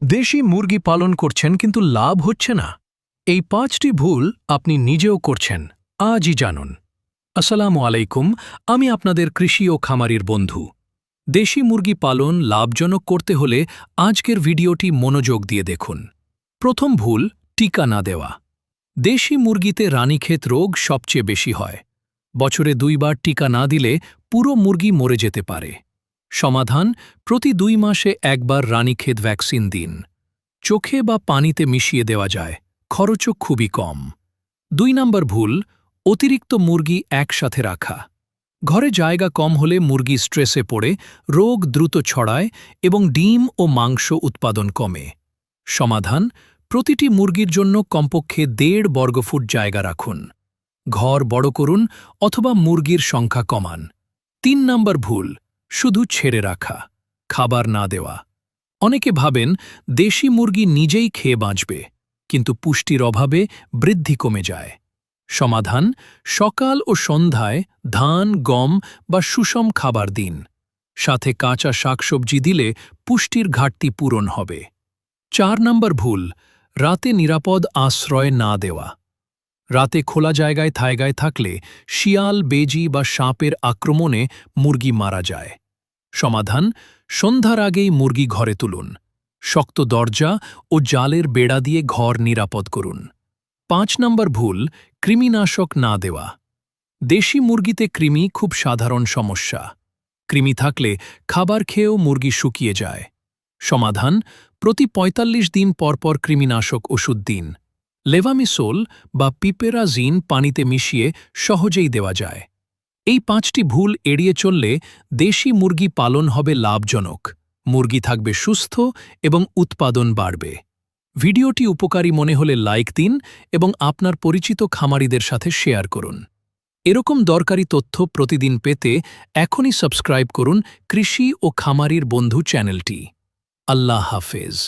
দেশি মুরগি পালন করছেন কিন্তু লাভ হচ্ছে না। এই ৫টি ভুল আপনি নিজেও করছেন, আজই জানুন। আসসালামু আলাইকুম, আমি আপনাদের কৃষি ও খামারির বন্ধু। দেশি মুরগি পালন লাভজনক করতে হলে আজকের ভিডিওটি মনোযোগ দিয়ে দেখুন। প্রথম ভুল, টিকা না দেওয়া। দেশি মুরগিতে রানীক্ষেত রোগ সবচেয়ে বেশি হয়। বছরে ২ বার টিকা না দিলে পুরো মুরগি মরে যেতে পারে। সমাধান, প্রতি ২ মাসে একবার রানীক্ষেত ভ্যাকসিন দিন। চোখে বা পানিতে মিশিয়ে দেওয়া যায়, খরচও খুবই কম। ২ নম্বর ভুল, অতিরিক্ত মুরগি একসাথে রাখা। ঘরে জায়গা কম হলে মুরগি স্ট্রেসে পড়ে, রোগ দ্রুত ছড়ায় এবং ডিম ও মাংস উৎপাদন কমে। সমাধান, প্রতিটি মুরগির জন্য কমপক্ষে ১.৫ বর্গফুট জায়গা রাখুন। ঘর বড় করুন অথবা মুরগির সংখ্যা কমান। ৩ নম্বর ভুল, শুধু ছেড়ে রাখা, খাবার না দেওয়া। অনেকে ভাবেন দেশি মুরগি নিজেই খেয়ে বাঁচবে, কিন্তু পুষ্টির অভাবে বৃদ্ধি কমে যায়। সমাধান, সকাল ও সন্ধ্যায় ধান, গম বা সুষম খাবার দিন। সাথে কাঁচা শাকসবজি দিলে পুষ্টির ঘাটতি পূরণ হবে। ৪ নম্বর ভুল, রাতে নিরাপদ আশ্রয় না দেওয়া। রাতে খোলা জায়গায় থাকলে শিয়াল, বেজি বা সাপের আক্রমণে মুরগি মারা যায়। সমাধান, সন্ধ্যার আগেই মুরগি ঘরে তুলুন। শক্ত দরজা ও জালের বেড়া দিয়ে ঘর নিরাপদ করুন। ৫ নম্বর ভুল, কৃমিনাশক না দেওয়া। দেশি মুরগিতে কৃমি খুব সাধারণ সমস্যা। কৃমি থাকলে খাবার খেয়েও মুরগি শুকিয়ে যায়। সমাধান, প্রতি ৪৫ দিন পরপর কৃমিনাশক ওষুধ দিন। লেভামিসোল বা পিপেরাজিন পানিতে মিশিয়ে সহজেই দেওয়া যায়। এই ৫টি ভুল এড়িয়ে চললে দেশি মুরগি পালন হবে লাভজনক, মুরগি থাকবে সুস্থ এবং উৎপাদন বাড়বে। ভিডিওটি উপকারী মনে হলে লাইক দিন এবং আপনার পরিচিত খামারিদের সাথে শেয়ার করুন। এরকম দরকারি তথ্য প্রতিদিন পেতে এখনই সাবস্ক্রাইব করুন কৃষি ও খামারির বন্ধু চ্যানেলটি। আল্লাহ হাফেজ।